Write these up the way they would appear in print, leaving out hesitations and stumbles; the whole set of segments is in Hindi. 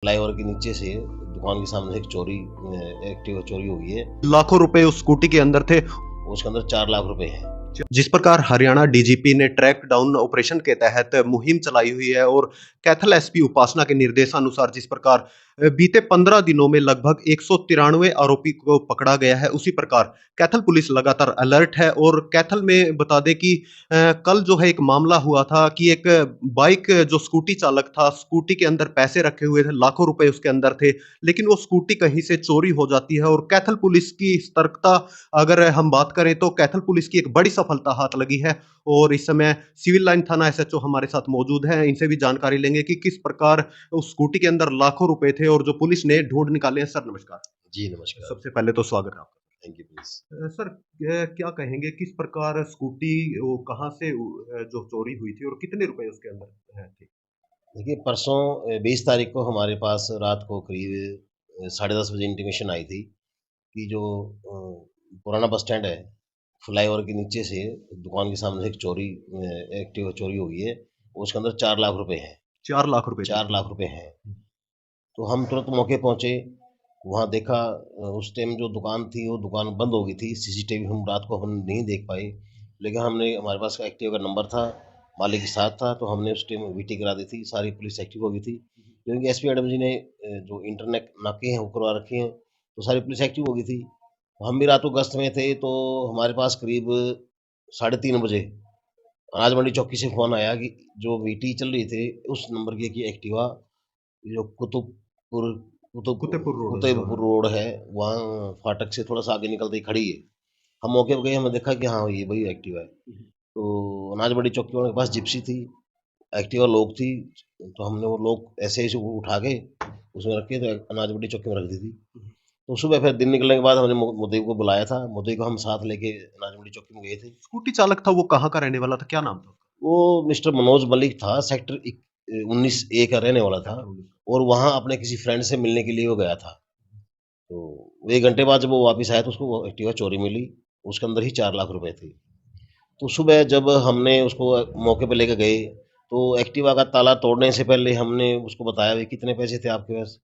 फ्लाईओवर के नीचे से दुकान के सामने एक एक्टिवा चोरी हुई है। लाखों रुपए उस स्कूटी के अंदर थे। उसके अंदर 4 लाख रुपए हैं। जिस प्रकार हरियाणा डीजीपी ने ट्रैक डाउन ऑपरेशन के तहत मुहिम चलाई हुई है और कैथल एसपी उपासना के निर्देशानुसार जिस प्रकार बीते 15 दिनों में लगभग 193 आरोपी को पकड़ा गया है, उसी प्रकार कैथल पुलिस लगातार अलर्ट है। और कैथल में बता दें कि कल जो है एक मामला हुआ था कि एक बाइक जो स्कूटी चालक था, स्कूटी के अंदर पैसे रखे हुए थे, लाखों रुपए उसके अंदर थे, लेकिन वो स्कूटी कहीं से चोरी हो जाती है। और कैथल पुलिस की सतर्कता अगर हम बात करें तो कैथल पुलिस की एक बड़ी सफलता हाथ लगी है। और इस समय सिविल लाइन थाना एसएचओ हमारे साथ मौजूद हैं, इनसे भी जानकारी लेंगे कि किस प्रकार उस स्कूटी के अंदर लाखों रुपए थे और जो पुलिस ने ढूंढ निकाले हैं। सर नमस्कार। जी, नमस्कार। सबसे पहले तो स्वागत है आपका। Thank you please. सर क्या कहेंगे किस प्रकार स्कूटी वो कहाँ से जो चोरी हुई थी और कितने रुपए उसके अंदर थे? देखिए परसों 20 तारीख को हमारे पास रात को करीब साढ़े 10 बजे इंटीमेशन आई थी कि जो पुराना बस स्टैंड है, फ्लाईओवर के नीचे से दुकान के सामने एक एक्टिवा चोरी हुई है। उसके अंदर 4 लाख रुपए हैं। 4 लाख रुपए थे। 4 लाख रुपए हैं। तो हम तुरंत मौके पहुँचे, वहाँ देखा उस टाइम जो दुकान थी वो दुकान बंद हो गई थी। सीसीटीवी हम रात को हम नहीं देख पाए, लेकिन हमारे पास एक्टिवा का नंबर था, मालिक के साथ था, तो हमने उस टाइम वीटी करा दी थी। सारी पुलिस एक्टिव हो गई थी, क्योंकि एसपी मैडम जी ने जो इंटरनेट नाके हैं वो करवा रखे हैं, तो सारी पुलिस एक्टिव हो गई थी। हम भी रात को गश्त में थे, तो हमारे पास करीब 3:30 बजे अनाज मंडी चौकी से फ़ोन आया कि जो वीटी चल रही थी उस नंबर की एक एक्टिवा जो कुतुबपुर कुतुबपुर रोड है, वहाँ फाटक से थोड़ा सा आगे निकलते ही खड़ी है। हम मौके पे गए, हमने देखा कि हाँ ये वही एक्टिवा है। तो अनाज मंडी चौकी वालों के पास जिप्सी थी, एक्टिवा लोग थी, तो हमने वो लोग ऐसे ही उठा के उसमें रखे, तो अनाज मंडी चौकी में रख दी थी। तो सुबह फिर दिन निकलने के बाद हमने मुद्दई को बुलाया था, मुद्दई को हम साथ लेके अनाज मंडी चौकी में गए थे। स्कूटी चालक था वो कहाँ का रहने वाला था, क्या नाम था? वो मिस्टर मनोज मलिक था, सेक्टर 19A का रहने वाला था, और वहाँ अपने किसी फ्रेंड से मिलने के लिए वो गया था। तो 1 घंटे बाद जब वो वापस आया तो उसको वो एक्टिवा चोरी मिली, उसके अंदर ही 4 लाख रुपए थे। तो सुबह जब हमने उसको मौके पे लेके गए, तो एक्टिवा का ताला तोड़ने से पहले हमने उसको बताया भाई कितने पैसे थे आपके पास?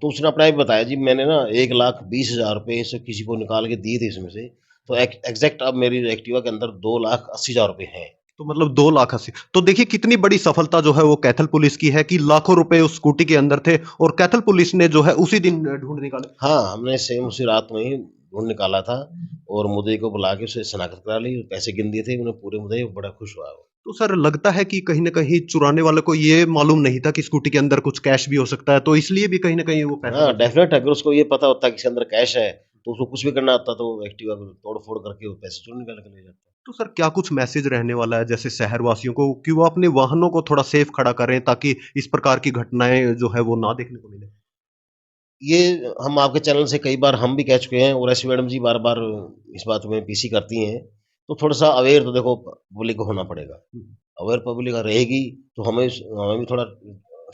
तो उसने अपना ही बताया, जी मैंने ना 1,20,000 रुपए से किसी को निकाल के दिए थे इसमें से, तो एग्जैक्ट अब मेरी एक्टिवा के अंदर 2,80,000 रुपए हैं। तो मतलब 2 लाख 80। तो देखिए कितनी बड़ी सफलता जो है वो कैथल पुलिस की है कि लाखों रुपए उस स्कूटी के अंदर थे और कैथल पुलिस ने जो है उसी दिन ढूंढ निकाले। हाँ, हमने सेम उसी रात में ही ढूँढ निकाला था, और मुद्दई को बुला के उसे शनाख्त करा ली, पैसे गिन दिए थे उन्हें पूरे मुद्दई, बड़ा खुश हुआ वो। तो सर लगता है कि कहीं न कहीं चुराने वाले को ये मालूम नहीं था कि स्कूटी के अंदर कुछ कैश भी हो सकता है, तो इसलिए भी कहीं न कहीं वो पैसा हाँ, बच गया। डेफ़िनेट अगर उसको ये पता होता कि इसके अंदर कैश है, तो उसको कुछ भी करना आता तो एक्टिवा को तोड़-फोड़ करके वो पैसे चोर निकाल के ले जाता। तो सर क्या कुछ मैसेज रहने वाला है जैसे शहर वासियों को कि वो अपने वाहनों को थोड़ा सेफ खड़ा करें ताकि इस प्रकार की घटनाएँ जो है वो ना देखने को मिले? ये हम आपके चैनल से कई बार हम भी कह चुके हैं, और एसपी मैडम जी बार-बार इस बात में पीसी करती हैं, तो थोड़ा-सा अवेयर तो देखो पब्लिक को होना पड़ेगा। हुँ। अवेयर पब्लिक अगर रहेगी, तो हमें भी थोड़ा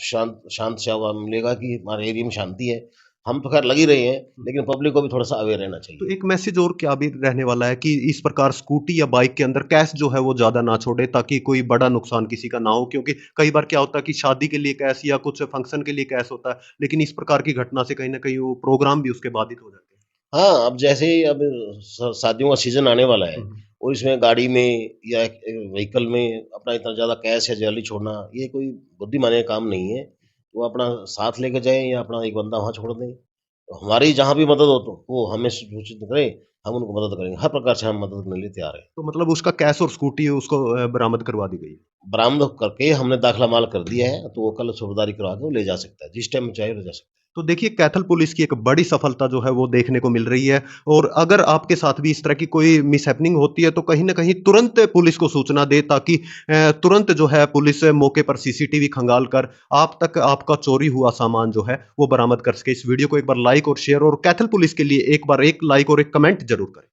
शांत शांत सा हवा मिलेगा कि हमारे एरिया में शांति है। हम तो खैर लग ही रहे हैं, लेकिन पब्लिक को भी थोड़ा-सा अवेयर रहना तो चाहिए। एक मैसेज और क्या भी रहने वाला है कि इस प्रकार स्कूटी या बाइक के अंदर कैश जो है वो ज़्यादा ना छोड़े ताकि कोई बड़ा नुकसान किसी का ना हो, क्योंकि कई बार क्या होता है कि शादी के लिए कैश या कुछ फंक्शन के लिए कैश होता है, लेकिन इस प्रकार की घटना से कहीं न कहीं वो प्रोग्राम भी उसके बाधित हो जाते हैं। हाँ, अब जैसे ही अब शादियों का सीज़न आने वाला है, हुँ, हुँ। और इसमें गाड़ी में या एक व्हीकल में अपना इतना ज़्यादा कैश या ज्वेलरी छोड़ना, ये कोई बुद्धिमानी का काम नहीं है। वो अपना साथ लेके जाएँ या अपना एक बंदा वहाँ छोड़ दें। तो हमारी जहाँ भी मदद हो तो वो हमें सूचित करें, हम उनको मदद करेंगे। हर प्रकार से हम मदद करने के लिए तैयार हैं। तो मतलब उसका कैश और स्कूटी उसको बरामद करवा दी गई है। बरामद करके हमने दाखिला माल कर दिया है, तो वो कल सूबेदारी करवा के वो ले जा सकता है। जिस टाइम में चाहे ले जा सकता है। तो देखिए कैथल पुलिस की एक बड़ी सफलता जो है वो देखने को मिल रही है। और अगर आपके साथ भी इस तरह की कोई मिसहैपनिंग होती है तो कहीं न कहीं तुरंत पुलिस को सूचना दें ताकि तुरंत जो है पुलिस मौके पर सीसीटीवी खंगाल कर आप तक आपका चोरी हुआ सामान जो है वो बरामद कर सके। इस वीडियो को एक बार लाइक और शेयर और कैथल पुलिस के लिए एक बार एक लाइक और एक कमेंट ज़रूर करें।